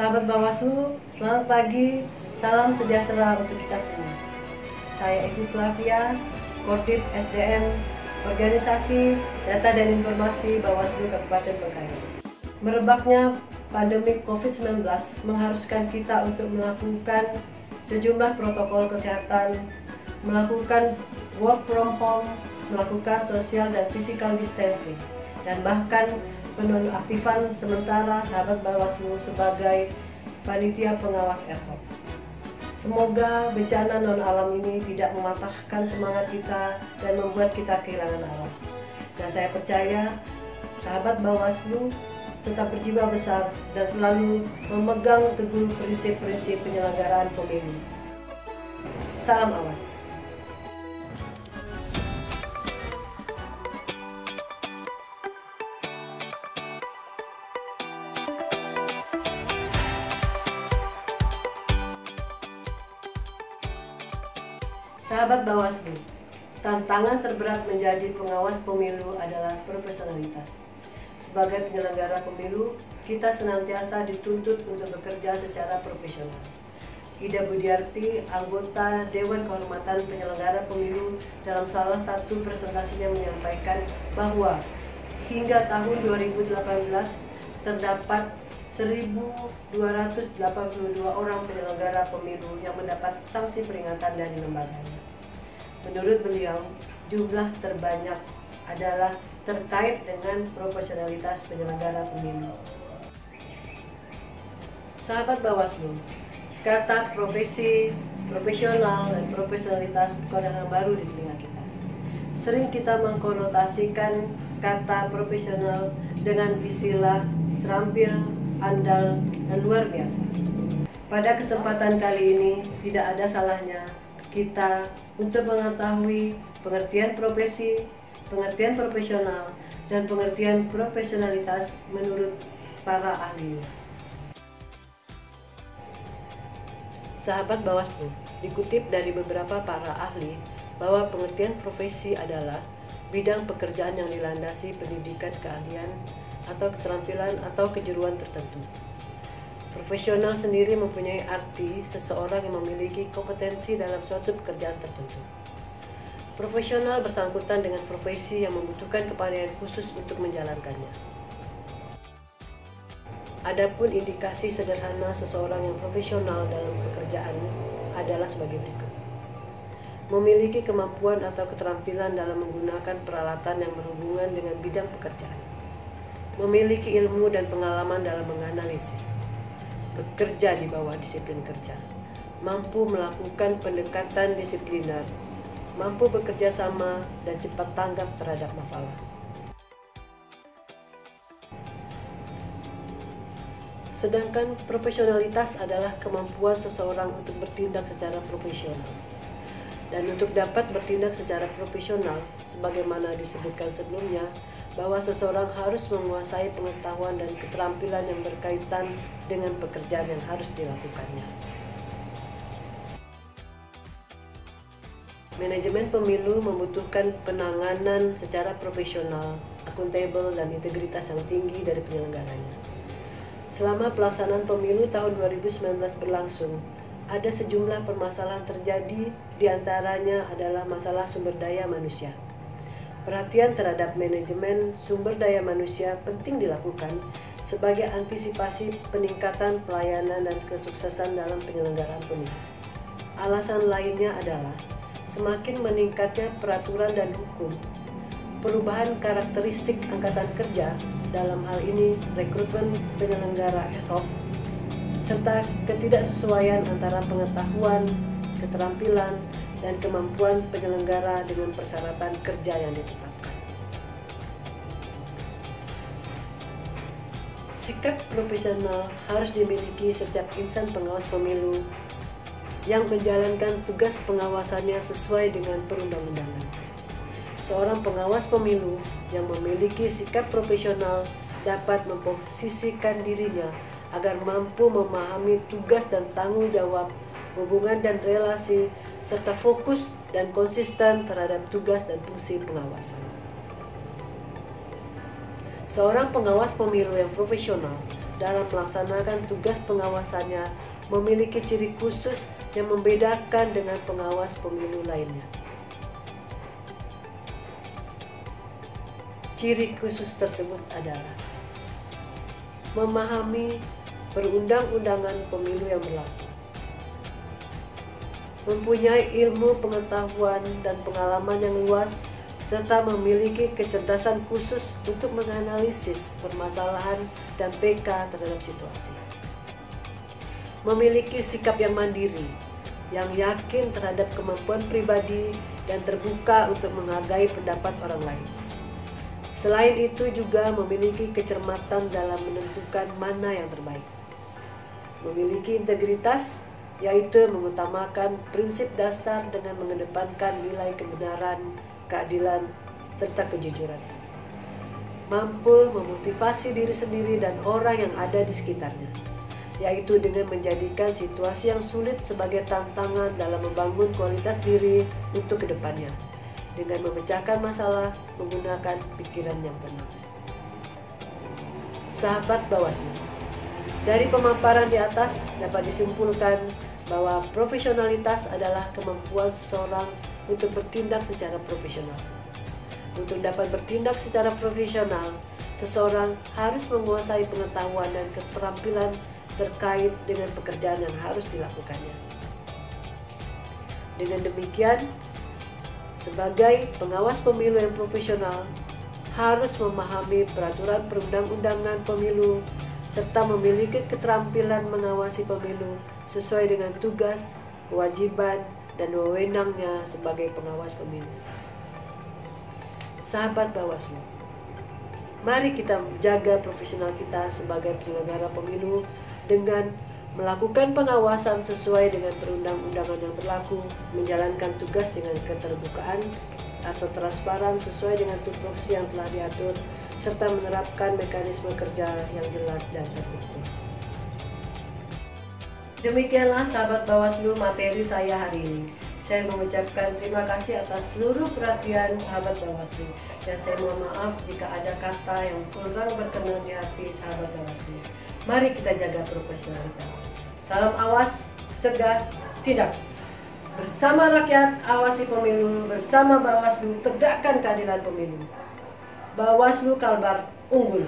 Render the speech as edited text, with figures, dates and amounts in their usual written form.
Sahabat Bawaslu, selamat pagi, salam sejahtera untuk kita semua. Saya Ibu Flavia, Koordit SDM, Organisasi Data dan Informasi Bawaslu Kabupaten Bengkayang. Merebaknya pandemi COVID-19 mengharuskan kita untuk melakukan sejumlah protokol kesehatan, melakukan work from home, melakukan social dan physical distancing, dan bahkan penonaktifan sementara sahabat Bawaslu sebagai panitia pengawas ad hoc. Semoga bencana non-alam ini tidak mematahkan semangat kita dan membuat kita kehilangan arah. Dan saya percaya sahabat Bawaslu tetap berjiwa besar dan selalu memegang teguh prinsip-prinsip penyelenggaraan pemilu. Salam awas. Sahabat Bawaslu, tantangan terberat menjadi pengawas pemilu adalah profesionalitas. Sebagai penyelenggara pemilu, kita senantiasa dituntut untuk bekerja secara profesional. Ida Budiarti, anggota Dewan Kehormatan Penyelenggara Pemilu, dalam salah satu presentasinya menyampaikan bahwa hingga tahun 2018 terdapat 1.282 orang penyelenggara pemilu yang mendapat sanksi peringatan dari lembaganya. Menurut beliau, jumlah terbanyak adalah terkait dengan profesionalitas penyelenggara pemilu. Sahabat Bawaslu, kata profesi, profesional, dan profesionalitas adalah baru di telinga kita. Sering kita mengkonotasikan kata profesional dengan istilah terampil, andal, dan luar biasa. Pada kesempatan kali ini, tidak ada salahnya kita untuk mengetahui pengertian profesi, pengertian profesional, dan pengertian profesionalitas menurut para ahli. Sahabat Bawaslu, dikutip dari beberapa para ahli bahwa pengertian profesi adalah bidang pekerjaan yang dilandasi pendidikan keahlian atau keterampilan atau kejuruan tertentu. Profesional sendiri mempunyai arti seseorang yang memiliki kompetensi dalam suatu pekerjaan tertentu. Profesional bersangkutan dengan profesi yang membutuhkan kepandaian khusus untuk menjalankannya. Adapun indikasi sederhana seseorang yang profesional dalam pekerjaan adalah sebagai berikut. Memiliki kemampuan atau keterampilan dalam menggunakan peralatan yang berhubungan dengan bidang pekerjaan. Memiliki ilmu dan pengalaman dalam menganalisis. Bekerja di bawah disiplin kerja. Mampu melakukan pendekatan disipliner. Mampu bekerja sama dan cepat tanggap terhadap masalah. Sedangkan profesionalitas adalah kemampuan seseorang untuk bertindak secara profesional. Dan untuk dapat bertindak secara profesional, sebagaimana disebutkan sebelumnya, bahwa seseorang harus menguasai pengetahuan dan keterampilan yang berkaitan dengan pekerjaan yang harus dilakukannya. Manajemen pemilu membutuhkan penanganan secara profesional, akuntabel, dan integritas yang tinggi dari penyelenggaranya. Selama pelaksanaan pemilu tahun 2019 berlangsung, ada sejumlah permasalahan terjadi, diantaranya adalah masalah sumber daya manusia. Perhatian terhadap manajemen sumber daya manusia penting dilakukan sebagai antisipasi peningkatan pelayanan dan kesuksesan dalam penyelenggaraan pemilu. Alasan lainnya adalah semakin meningkatnya peraturan dan hukum, perubahan karakteristik angkatan kerja, dalam hal ini rekrutmen penyelenggara ad hoc, serta ketidaksesuaian antara pengetahuan, keterampilan, dan kemampuan penyelenggara dengan persyaratan kerja yang ditetapkan. Sikap profesional harus dimiliki setiap insan pengawas pemilu yang menjalankan tugas pengawasannya sesuai dengan perundang-undangan. Seorang pengawas pemilu yang memiliki sikap profesional dapat memposisikan dirinya agar mampu memahami tugas dan tanggung jawab, hubungan dan relasi, serta fokus dan konsisten terhadap tugas dan fungsi pengawasan. Seorang pengawas pemilu yang profesional dalam melaksanakan tugas pengawasannya memiliki ciri khusus yang membedakan dengan pengawas pemilu lainnya. Ciri khusus tersebut adalah memahami perundang-undangan pemilu yang berlaku, mempunyai ilmu pengetahuan dan pengalaman yang luas, serta memiliki kecerdasan khusus untuk menganalisis permasalahan dan peka terhadap situasi. Memiliki sikap yang mandiri, yang yakin terhadap kemampuan pribadi dan terbuka untuk menghargai pendapat orang lain. Selain itu juga memiliki kecermatan dalam menentukan mana yang terbaik. Memiliki integritas, yaitu mengutamakan prinsip dasar dengan mengedepankan nilai kebenaran, keadilan, serta kejujuran. Mampu memotivasi diri sendiri dan orang yang ada di sekitarnya, yaitu dengan menjadikan situasi yang sulit sebagai tantangan dalam membangun kualitas diri untuk kedepannya, dengan memecahkan masalah menggunakan pikiran yang tenang. Sahabat Bawaslu, dari pemaparan di atas dapat disimpulkan bahwa profesionalitas adalah kemampuan seseorang untuk bertindak secara profesional. Untuk dapat bertindak secara profesional, seseorang harus menguasai pengetahuan dan keterampilan terkait dengan pekerjaan yang harus dilakukannya. Dengan demikian, sebagai pengawas pemilu yang profesional, harus memahami peraturan perundang-undangan pemilu serta memiliki keterampilan mengawasi pemilu sesuai dengan tugas, kewajiban, dan wewenangnya sebagai pengawas pemilu. Sahabat Bawaslu, mari kita jaga profesional kita sebagai penyelenggara pemilu dengan melakukan pengawasan sesuai dengan perundang-undangan yang berlaku, menjalankan tugas dengan keterbukaan atau transparan sesuai dengan tupoksi yang telah diatur, serta menerapkan mekanisme kerja yang jelas dan terukur. Demikianlah sahabat Bawaslu materi saya hari ini. Saya mengucapkan terima kasih atas seluruh perhatian sahabat Bawaslu, dan saya mohon maaf jika ada kata yang kurang berkenan di hati sahabat Bawaslu. Mari kita jaga profesionalitas. Salam awas, cegah, tindak. Bersama rakyat, awasi pemilu. Bersama Bawaslu, tegakkan keadilan pemilu. Bawaslu Kalbar unggul.